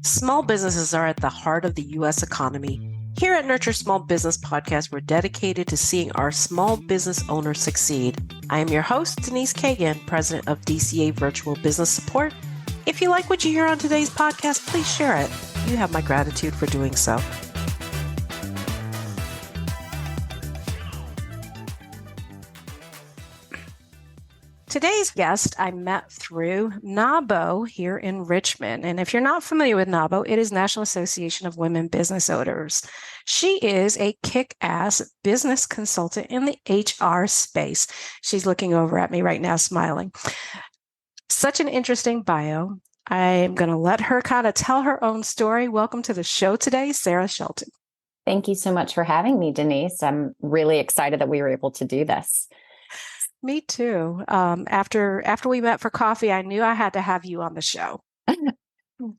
Small businesses are at the heart of the U.S. economy. Here at Nurture Small Business Podcast, we're dedicated to seeing our small business owners succeed. I am your host, Denise Cagan, president of DCA Virtual Business Support. If you like what you hear on today's podcast, please share it. You have my gratitude for doing so. Today's guest I met through NAWBO here in Richmond. And if you're not familiar with NAWBO, it is National Association of Women Business Owners. She is a kick-ass business consultant in the HR space. She's looking over at me right now, smiling. Such an interesting bio. I'm going to let her kind of tell her own story. Welcome to the show today, Sara Shelton. Thank you so much for having me, Denise. I'm really excited that we were able to do this. Me too. After we met for coffee, I knew I had to have you on the show.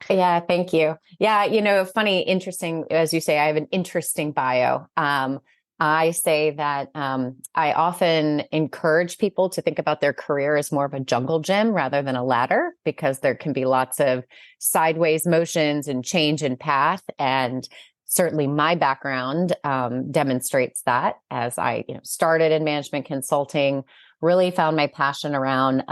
Yeah, thank you. Yeah, funny, interesting, as you say, I have an interesting bio. I say that I often encourage people to think about their career as more of a jungle gym rather than a ladder, because there can be lots of sideways motions and change in path. And certainly my background demonstrates that, as I started in management consulting, really found my passion around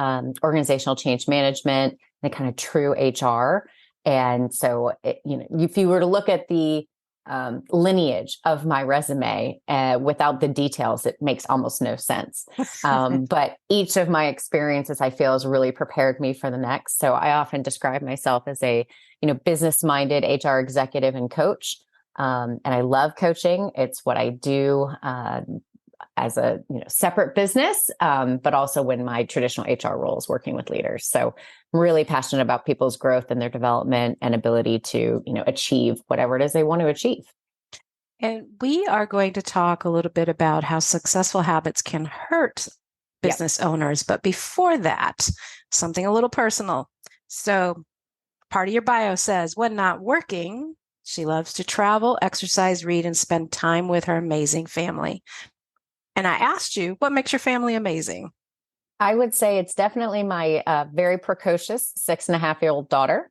organizational change management and kind of true HR. And so, if you were to look at the lineage of my resume without the details, it makes almost no sense. But each of my experiences, I feel, has really prepared me for the next. So I often describe myself as a, business-minded HR executive and coach. And I love coaching. It's what I do as a separate business, but also when my traditional HR role is working with leaders. So I'm really passionate about people's growth and their development and ability to achieve whatever it is they want to achieve. And we are going to talk a little bit about how successful habits can hurt business owners. But before that, something a little personal. So part of your bio says, when not working, she loves to travel, exercise, read, and spend time with her amazing family. And I asked you, what makes your family amazing? I would say it's definitely my very precocious 6.5-year-old daughter.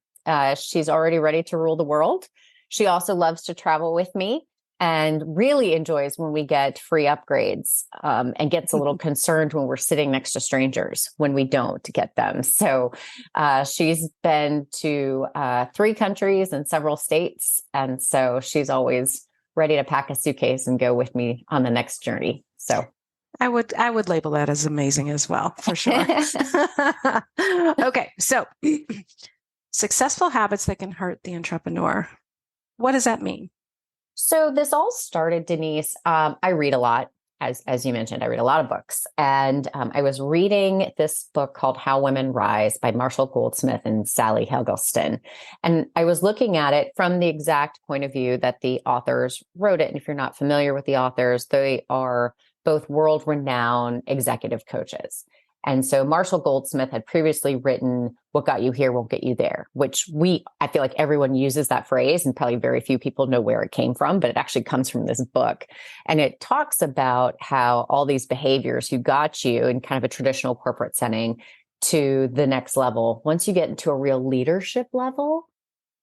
She's already ready to rule the world. She also loves to travel with me and really enjoys when we get free upgrades, and gets a little concerned when we're sitting next to strangers when we don't get them. So she's been to 3 countries and several states. And so she's always ready to pack a suitcase and go with me on the next journey. So I would label that as amazing as well, for sure. Okay. So successful habits that can hurt the entrepreneur. What does that mean? So this all started, Denise. I read a lot, as you mentioned. I read a lot of books, and I was reading this book called How Women Rise by Marshall Goldsmith and Sally Helgelston. And I was looking at it from the exact point of view that the authors wrote it. And if you're not familiar with the authors, they are both world-renowned executive coaches. And so Marshall Goldsmith had previously written, "What got you here won't get you there," which I feel like everyone uses that phrase, and probably very few people know where it came from, but it actually comes from this book. And it talks about how all these behaviors who got you in kind of a traditional corporate setting to the next level, once you get into a real leadership level,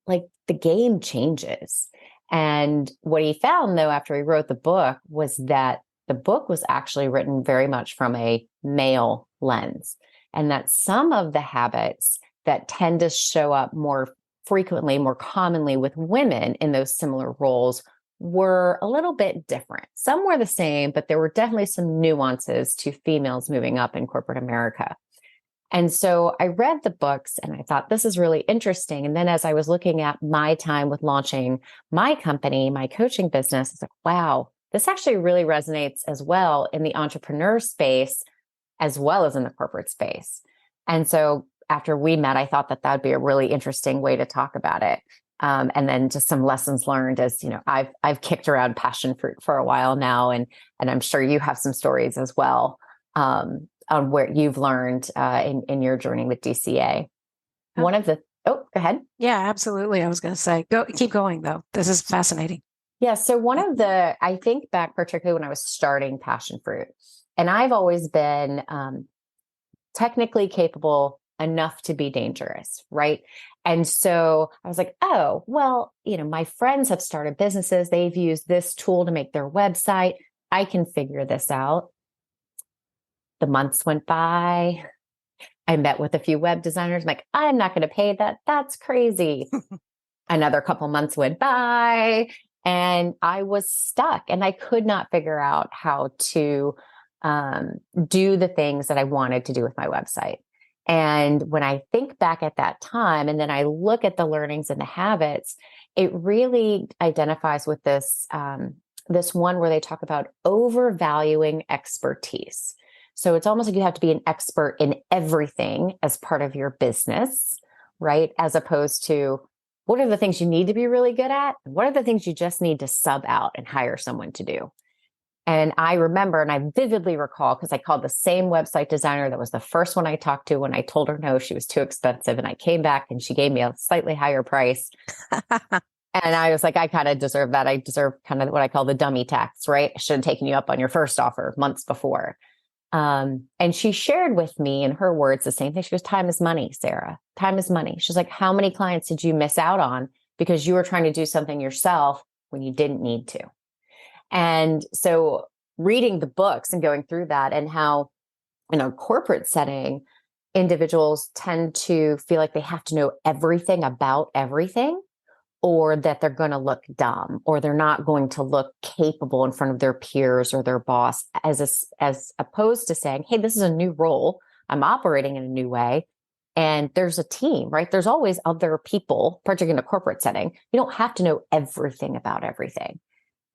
like the game changes. And what he found, though, after he wrote the book, was that the book was actually written very much from a male lens, and that some of the habits that tend to show up more frequently, more commonly with women in those similar roles were a little bit different. Some were the same, but there were definitely some nuances to females moving up in corporate America. And so I read the books and I thought, this is really interesting. And then as I was looking at my time with launching my company, my coaching business, it's like, wow, this actually really resonates as well in the entrepreneur space, as well as in the corporate space. And so after we met, I thought that would be a really interesting way to talk about it. And then just some lessons learned, as I've kicked around passion fruit for a while now, and I'm sure you have some stories as well on where you've learned in your journey with DCA. Go ahead. Yeah, absolutely. I was going to say, keep going though. This is fascinating. Yeah. So I think back particularly when I was starting Passion Fruit, and I've always been technically capable enough to be dangerous, right? And so I was like, oh, well, my friends have started businesses. They've used this tool to make their website. I can figure this out. The months went by. I met with a few web designers. I'm like, I'm not going to pay that. That's crazy. Another couple months went by and I was stuck and I could not figure out how to do the things that I wanted to do with my website. And when I think back at that time, and then I look at the learnings and the habits, it really identifies with this one where they talk about overvaluing expertise. So it's almost like you have to be an expert in everything as part of your business, right? As opposed to what are the things you need to be really good at? What are the things you just need to sub out and hire someone to do? And I remember, and I vividly recall, because I called the same website designer that was the first one I talked to when I told her no, she was too expensive. And I came back and she gave me a slightly higher price. And I was like, I kind of deserve that. I deserve kind of what I call the dummy tax, right? I should have taken you up on your first offer months before. And she shared with me in her words the same thing. She goes, time is money, Sara. Time is money. She's like, how many clients did you miss out on because you were trying to do something yourself when you didn't need to? And so reading the books and going through that and how in a corporate setting, individuals tend to feel like they have to know everything about everything, or that they're going to look dumb, or they're not going to look capable in front of their peers or their boss, as opposed to saying, hey, this is a new role. I'm operating in a new way. And there's a team, right? There's always other people, particularly in a corporate setting. You don't have to know everything about everything.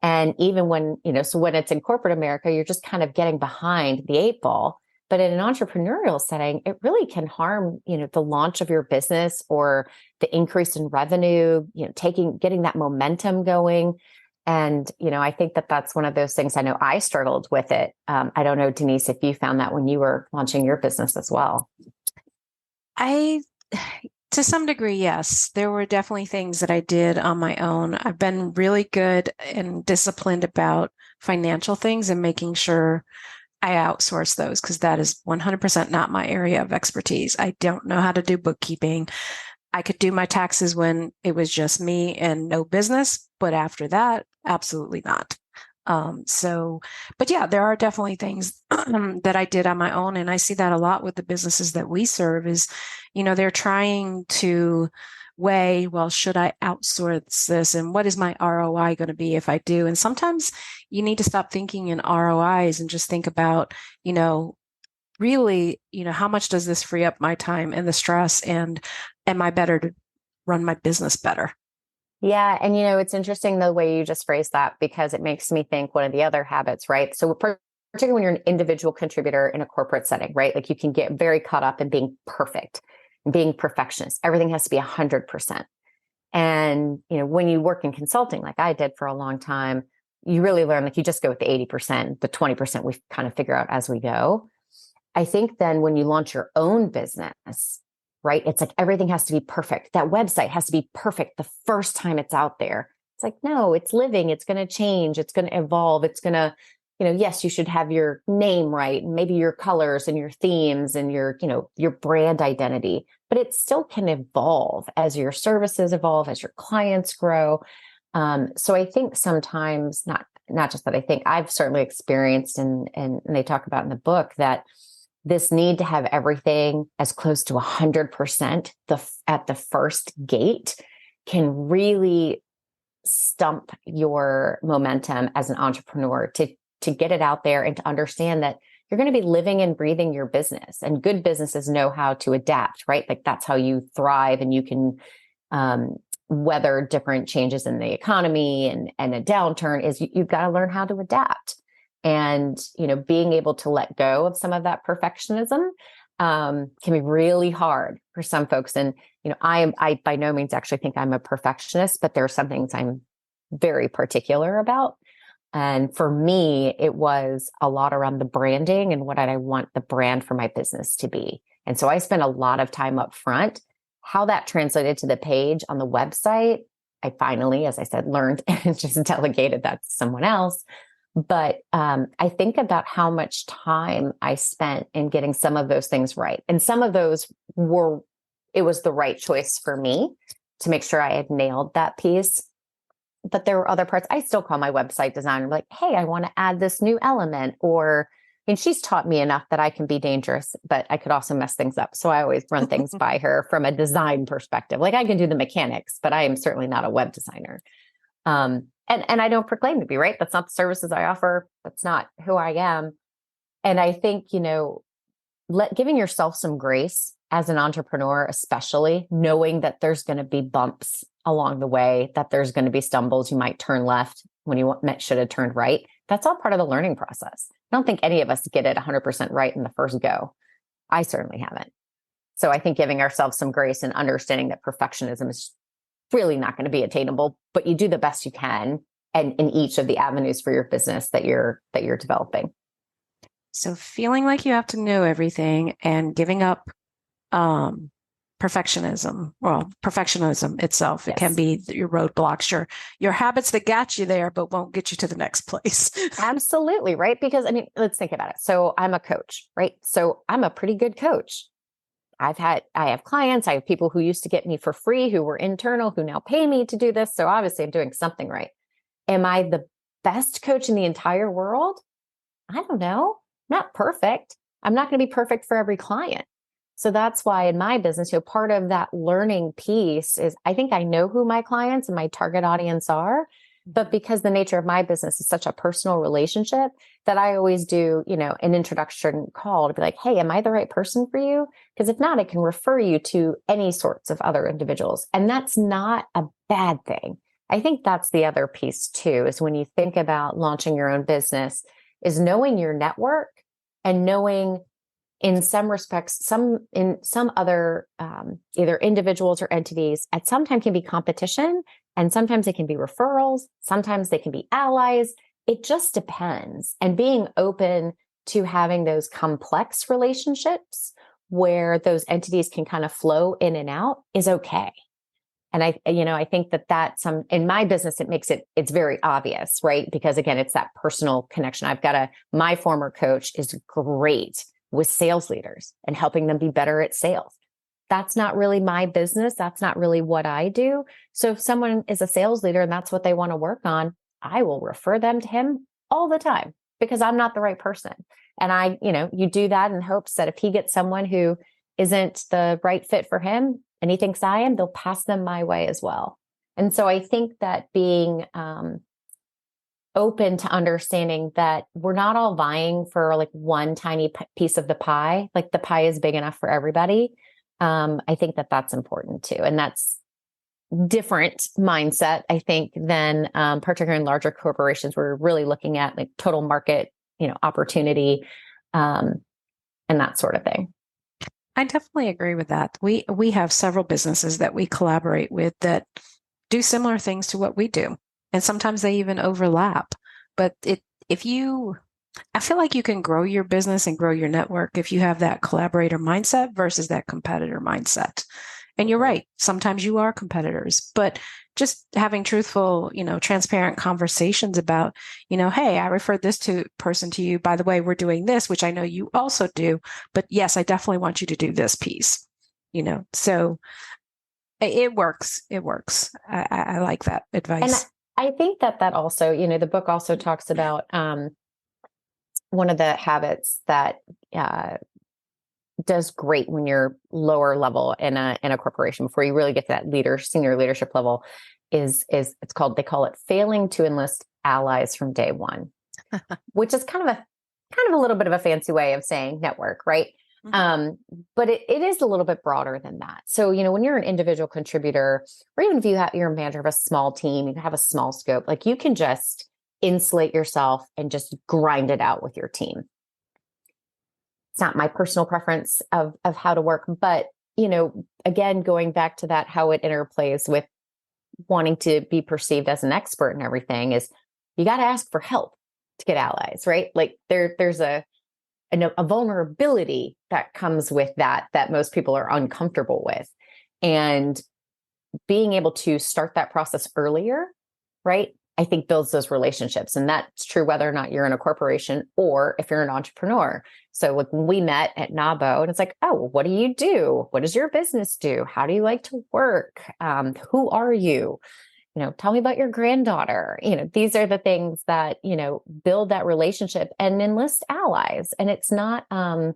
And even when, so when it's in corporate America, you're just kind of getting behind the eight ball. But in an entrepreneurial setting, it really can harm, the launch of your business or the increase in revenue, getting that momentum going. And, I think that that's one of those things. I know I struggled with it. I don't know, Denise, if you found that when you were launching your business as well. To some degree, yes. There were definitely things that I did on my own. I've been really good and disciplined about financial things and making sure I outsource those, because that is 100% not my area of expertise. I don't know how to do bookkeeping. I could do my taxes when it was just me and no business, but after that, absolutely not. But yeah, there are definitely things that I did on my own. And I see that a lot with the businesses that we serve is, they're trying to weigh, well, should I outsource this? And what is my ROI going to be if I do? And sometimes you need to stop thinking in ROIs and just think about, really, how much does this free up my time and the stress? And am I better to run my business better? Yeah. And, it's interesting the way you just phrased that, because it makes me think one of the other habits, right? So particularly when you're an individual contributor in a corporate setting, right? Like you can get very caught up in being perfect and being perfectionist. Everything has to be 100%. And, when you work in consulting, like I did for a long time, you really learn, like you just go with the 80%, the 20% we kind of figure out as we go. I think then when you launch your own business, right? It's like everything has to be perfect. That website has to be perfect the first time it's out there. It's like, no, it's living. It's going to change. It's going to evolve. It's going to, yes, you should have your name right, and maybe your colors and your themes and your brand identity, but it still can evolve as your services evolve, as your clients grow. So I think sometimes, not just that, I think I've certainly experienced, and they talk about in the book, that this need to have everything as close to 100% at the first gate can really stump your momentum as an entrepreneur to get it out there and to understand that you're going to be living and breathing your business. And good businesses know how to adapt, right? Like that's how you thrive, and you can weather different changes in the economy and a downturn. Is you've got to learn how to adapt. And, being able to let go of some of that perfectionism can be really hard for some folks. And, I by no means actually think I'm a perfectionist, but there are some things I'm very particular about. And for me, it was a lot around the branding and what I want the brand for my business to be. And so I spent a lot of time up front. How that translated to the page on the website, I finally, as I said, learned and just delegated that to someone else. But I think about how much time I spent in getting some of those things right. And some of those were it was the right choice for me to make sure I had nailed that piece. But there were other parts. I still call my website designer like, hey, I want to add this new element. Or, and she's taught me enough that I can be dangerous, but I could also mess things up. So I always run things by her from a design perspective. Like I can do the mechanics, but I am certainly not a web designer. And I don't proclaim to be, right. That's not the services I offer. That's not who I am. And I think, giving yourself some grace as an entrepreneur, especially knowing that there's going to be bumps along the way, that there's going to be stumbles. You might turn left when you should have turned right. That's all part of the learning process. I don't think any of us get it 100% right in the first go. I certainly haven't. So I think giving ourselves some grace and understanding that perfectionism is really not going to be attainable, but you do the best you can, and in each of the avenues for your business that you're developing. So feeling like you have to know everything and giving up perfectionism itself. It can be your roadblocks, your habits that got you there, but won't get you to the next place. Absolutely. Right. Because let's think about it. So I'm a coach, right? So I'm a pretty good coach. I have clients, I have people who used to get me for free, who were internal, who now pay me to do this. So obviously I'm doing something right. Am I the best coach in the entire world? I don't know. Not perfect. I'm not going to be perfect for every client. So that's why in my business, part of that learning piece is I think I know who my clients and my target audience are, but because the nature of my business is such a personal relationship that I always do, an introduction call to be like, hey, am I the right person for you? Because if not, I can refer you to any sorts of other individuals. And that's not a bad thing. I think that's the other piece too, is when you think about launching your own business, is knowing your network and knowing in some respects, in some other, either individuals or entities at some time can be competition, and sometimes it can be referrals. Sometimes they can be allies. It just depends. And being open to having those complex relationships where those entities can kind of flow in and out is okay. And I think that in my business, it's very obvious, right? Because again, it's that personal connection. My former coach is great with sales leaders and helping them be better at sales. That's not really my business. That's not really what I do. So if someone is a sales leader and that's what they want to work on, I will refer them to him all the time because I'm not the right person. And you do that in hopes that if he gets someone who isn't the right fit for him and he thinks I am, they'll pass them my way as well. And so I think that being open to understanding that we're not all vying for like one tiny piece of the pie, like the pie is big enough for everybody. I think that's important too. And that's different mindset, I think, than particularly in larger corporations. We're really looking at like total market, opportunity, and that sort of thing. I definitely agree with that. We have several businesses that we collaborate with that do similar things to what we do. And sometimes they even overlap. But I feel like you can grow your business and grow your network if you have that collaborator mindset versus that competitor mindset. And you're right. Sometimes you are competitors, but just having truthful, transparent conversations about, hey, I referred this person to you. By the way, we're doing this, which I know you also do. But yes, I definitely want you to do this piece, so it works. It works. I like that advice. And I think that also, the book also talks about one of the habits that does great when you're lower level in a corporation before you really get to that senior leadership level is they call it failing to enlist allies from day one, which is kind of a little bit of a fancy way of saying network, right? Mm-hmm. But it is a little bit broader than that. So, when you're an individual contributor, or even if you're a manager of a small team, you have a small scope, like you can just insulate yourself and just grind it out with your team. It's not my personal preference of how to work, but, again, going back to that, how it interplays with wanting to be perceived as an expert in everything is you got to ask for help to get allies, right? Like there's a vulnerability that comes with that most people are uncomfortable with. And being able to start that process earlier, right? I think builds those relationships. And that's true whether or not you're in a corporation or if you're an entrepreneur. So like when we met at NAWBO, and it's like, oh, what do you do? What does your business do? How do you like to work? Who are you? Tell me about your granddaughter. These are the things that, build that relationship and enlist allies. And it's not a,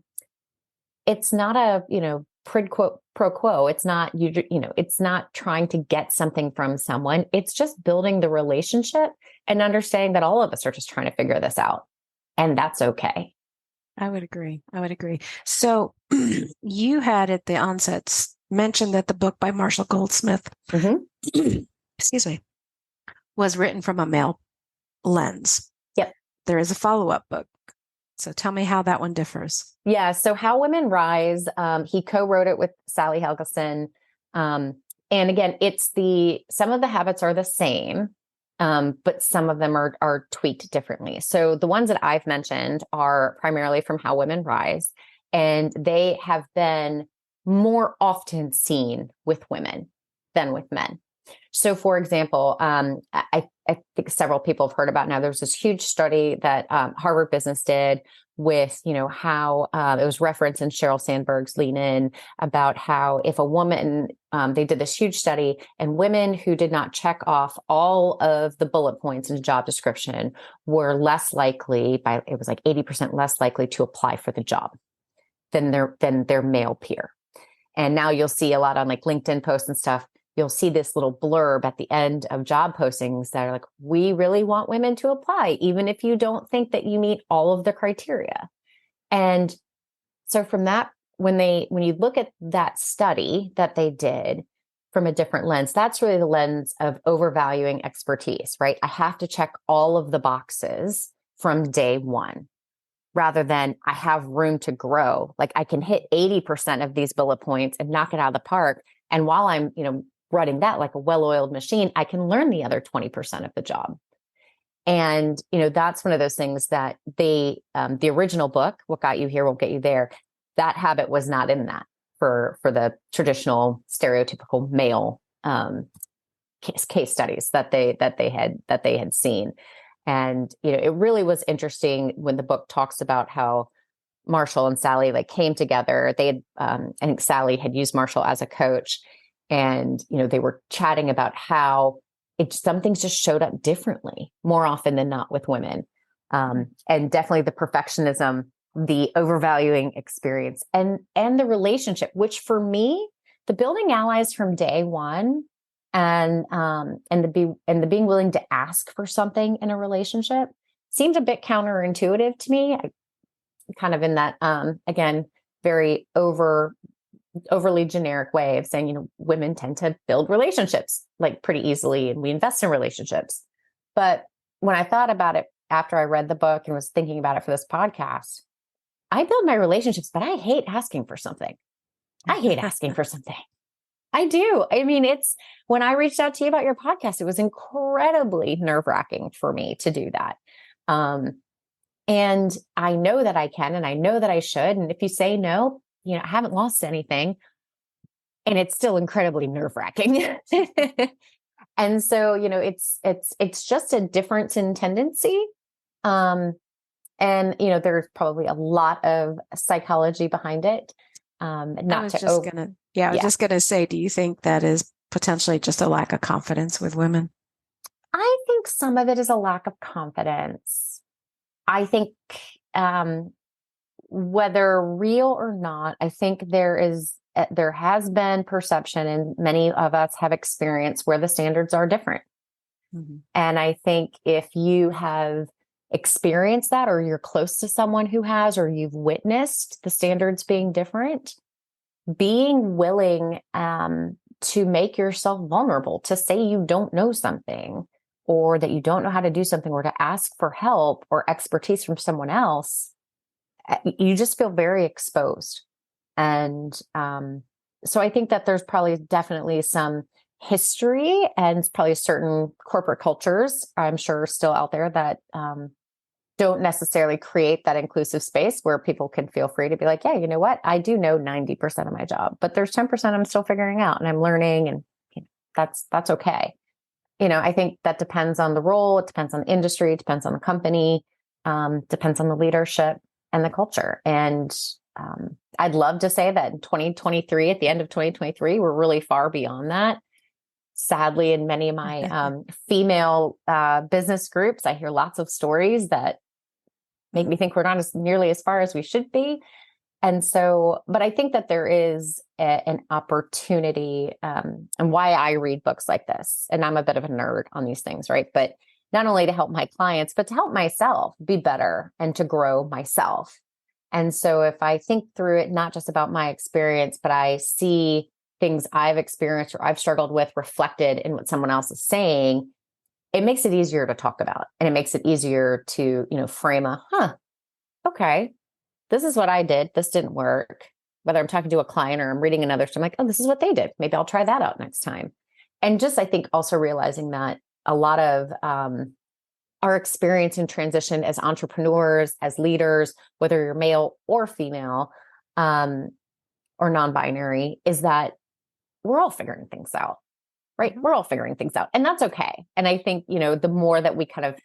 quid pro quo. It's not, it's not trying to get something from someone. It's just building the relationship and understanding that all of us are just trying to figure this out. And that's okay. I would agree. So you had at the onset mentioned that the book by Marshall Goldsmith, excuse me, was written from a male lens. Yep. There is a follow-up book. So tell me how that one differs. Yeah. So How Women Rise, he co-wrote it with Sally Helgeson. And again, some of the habits are the same, but some of them are tweaked differently. So the ones that I've mentioned are primarily from How Women Rise, and they have been more often seen with women than with men. So for example, I think several people have heard about now, there's this huge study that Harvard Business did with, how it was referenced in Sheryl Sandberg's Lean In about how if a woman, they did this huge study, and women who did not check off all of the bullet points in a job description were less likely it was like 80% less likely to apply for the job than their male peer. And now you'll see a lot on like LinkedIn posts and stuff. You'll see this little blurb at the end of job postings that are like, we really want women to apply, even if you don't think that you meet all of the criteria. And so from that, when you look at that study that they did from a different lens, that's really the lens of overvaluing expertise, right? I have to check all of the boxes from day one, rather than I have room to grow. Like I can hit 80% of these bullet points and knock it out of the park. And while I'm, running that like a well-oiled machine, I can learn the other 20% of the job. And, that's one of those things that the original book, What Got You Here Won't Get You There, that habit was not in that for the traditional stereotypical male case studies that they had seen. And, it really was interesting when the book talks about how Marshall and Sally came together. They had, I think Sally had used Marshall as a coach, and, they were chatting about how some things just showed up differently more often than not with women. And definitely the perfectionism, the overvaluing experience, and the relationship, which for me, the building allies from day one, and the being willing to ask for something in a relationship seemed a bit counterintuitive to me. Kind of in that, again, very overly generic way of saying, women tend to build relationships pretty easily, and we invest in relationships. But when I thought about it after I read the book and was thinking about it for this podcast, I build my relationships, but I hate asking for something. I hate asking for something. I do. I mean, when I reached out to you about your podcast, it was incredibly nerve-wracking for me to do that. And I know that I can, and I know that I should. And if you say no, I haven't lost anything, and it's still incredibly nerve-wracking. And so, it's just a difference in tendency. And, there's probably a lot of psychology behind it. I was just going to say, do you think that is potentially just a lack of confidence with women? I think some of it is a lack of confidence. I think, whether real or not, I think there has been perception, and many of us have experienced where the standards are different. Mm-hmm. And I think if you have experienced that, or you're close to someone who has, or you've witnessed the standards being different, being willing to make yourself vulnerable, to say you don't know something, or that you don't know how to do something, or to ask for help or expertise from someone else, you just feel very exposed. And so I think that there's probably definitely some history, and probably certain corporate cultures, I'm sure, still out there that don't necessarily create that inclusive space where people can feel free to be like, yeah, you know what? I do know 90% of my job, but there's 10% I'm still figuring out, and I'm learning, and that's okay. I think that depends on the role. It depends on the industry. It depends on the company. Depends on the leadership and the culture. And I'd love to say that in 2023, at the end of 2023, we're really far beyond that. Sadly, in many of my female business groups, I hear lots of stories that make me think we're not nearly as far as we should be. And so, but I think that there is an opportunity, and why I read books like this, and I'm a bit of a nerd on these things, right? But not only to help my clients, but to help myself be better and to grow myself. And so if I think through it, not just about my experience, but I see things I've experienced or I've struggled with reflected in what someone else is saying, it makes it easier to talk about. And it makes it easier to, frame okay, this is what I did. This didn't work. Whether I'm talking to a client or I'm reading another, so I'm like, oh, this is what they did. Maybe I'll try that out next time. And just, I think also realizing that a lot of our experience in transition as entrepreneurs, as leaders, whether you're male or female, or non-binary, is that we're all figuring things out, right? Mm-hmm. We're all figuring things out, and that's okay. And I think, the more that we kind of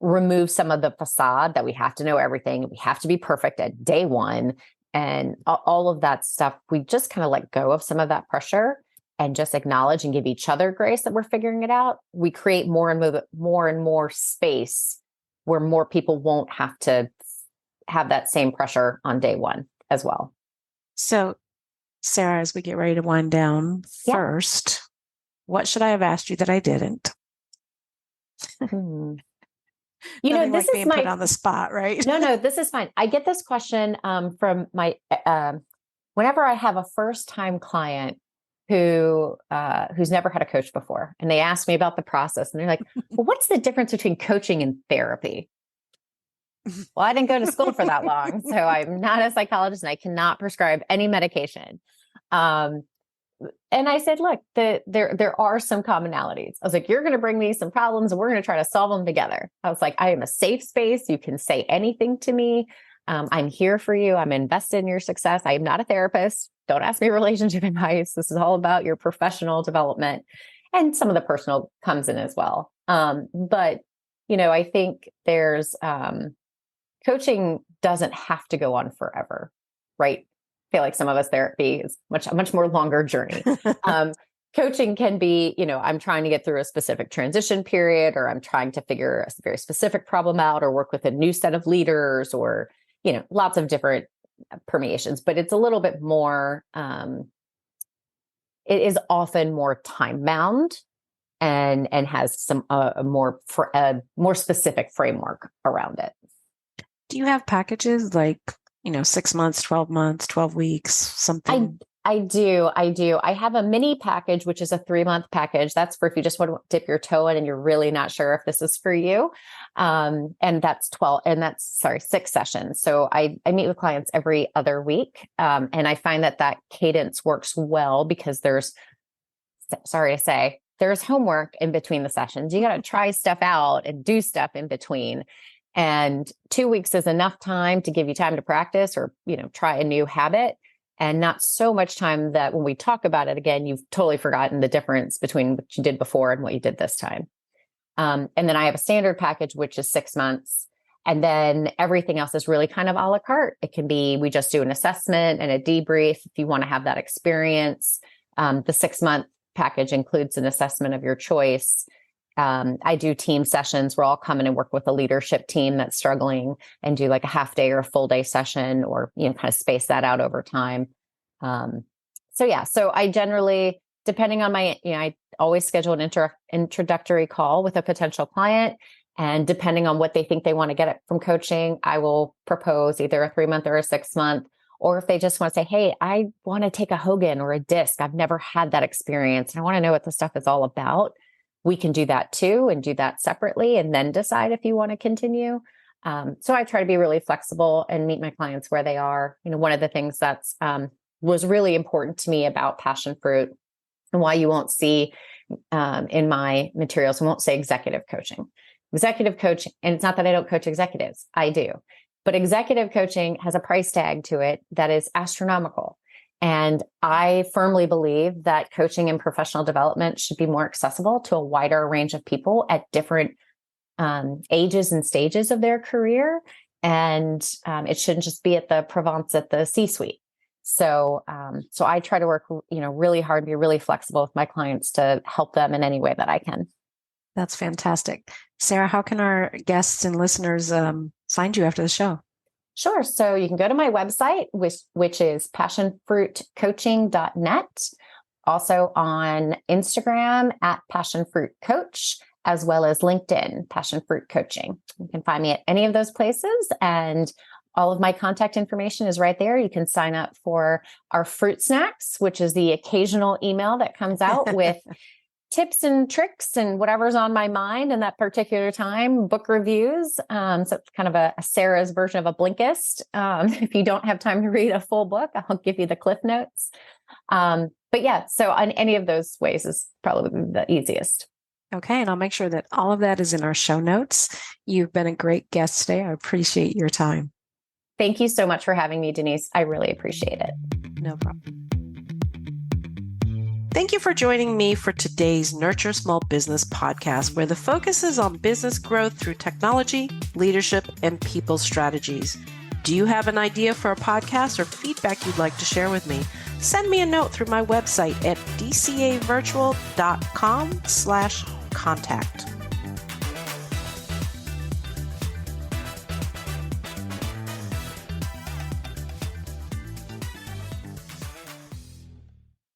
remove some of the facade that we have to know everything, we have to be perfect at day one, and all of that stuff, we just kind of let go of some of that pressure and just acknowledge and give each other grace that we're figuring it out. We create more and more space where more people won't have to have that same pressure on day one as well. So, Sara, as we get ready to wind down, first, what should I have asked you that I didn't? This like is being put on the spot, right? No, this is fine. I get this question from my whenever I have a first-time client who's never had a coach before, and they ask me about the process, and they're like, "Well, what's the difference between coaching and therapy?" Well, I didn't go to school for that long, so I'm not a psychologist, and I cannot prescribe any medication. And I said, look, there are some commonalities. I was like, you're going to bring me some problems and we're going to try to solve them together. I was like, I am a safe space. You can say anything to me. I'm here for you. I'm invested in your success. I am not a therapist. Don't ask me relationship advice. This is all about your professional development. And some of the personal comes in as well. But, I think there's coaching doesn't have to go on forever, right? Feel like some of us, therapy is a much more longer journey. Coaching can be, I'm trying to get through a specific transition period, or I'm trying to figure a very specific problem out, or work with a new set of leaders, or, lots of different permeations, but it's a little bit more, it is often more time bound and has some a more specific framework around it. Do you have packages like 6 months, 12 months, 12 weeks, something? I do. I have a mini package, which is a 3-month package. That's for if you just want to dip your toe in and you're really not sure if this is for you. And that's 6 sessions. So I meet with clients every other week. And I find that cadence works well because there's homework in between the sessions. You got to try stuff out and do stuff in between. And 2 weeks is enough time to give you time to practice or, try a new habit, and not so much time that when we talk about it again, you've totally forgotten the difference between what you did before and what you did this time. And then I have a standard package, which is 6 months. And then everything else is really kind of a la carte. It can be, we just do an assessment and a debrief if you want to have that experience. The 6-month package includes an assessment of your choice. I do team sessions where I'll come in and work with a leadership team that's struggling and do like a half day or a full day session, or, kind of space that out over time. So I generally, depending on my, I always schedule an introductory call with a potential client. And depending on what they think they want to get from coaching, I will propose either a 3-month or a 6-month. Or if they just want to say, hey, I want to take a Hogan or a DISC. I've never had that experience, and I want to know what this stuff is all about. We can do that too, and do that separately, and then decide if you want to continue. So I try to be really flexible and meet my clients where they are. One of the things that's was really important to me about Passion Fruit, and why you won't see in my materials, I won't say executive coaching. Executive coach, and it's not that I don't coach executives, I do. But executive coaching has a price tag to it that is astronomical. And I firmly believe that coaching and professional development should be more accessible to a wider range of people at different ages and stages of their career. And it shouldn't just be at the Provence at the C-suite. So I try to work, really hard, be really flexible with my clients to help them in any way that I can. That's fantastic. Sara, how can our guests and listeners find you after the show? Sure. So you can go to my website, which is passionfruitcoaching.net. Also on Instagram at passionfruitcoach, as well as LinkedIn, Passion Fruit Coaching. You can find me at any of those places, and all of my contact information is right there. You can sign up for our fruit snacks, which is the occasional email that comes out with tips and tricks and whatever's on my mind in that particular time, book reviews. So it's kind of a Sarah's version of a Blinkist. If you don't have time to read a full book, I'll give you the Cliff Notes. But yeah, so on any of those ways is probably the easiest. Okay. And I'll make sure that all of that is in our show notes. You've been a great guest today. I appreciate your time. Thank you so much for having me, Denise. I really appreciate it. No problem. Thank you for joining me for today's Nurture Small Business podcast, where the focus is on business growth through technology, leadership, and people strategies. Do you have an idea for a podcast or feedback you'd like to share with me? Send me a note through my website at dcavirtual.com/contact.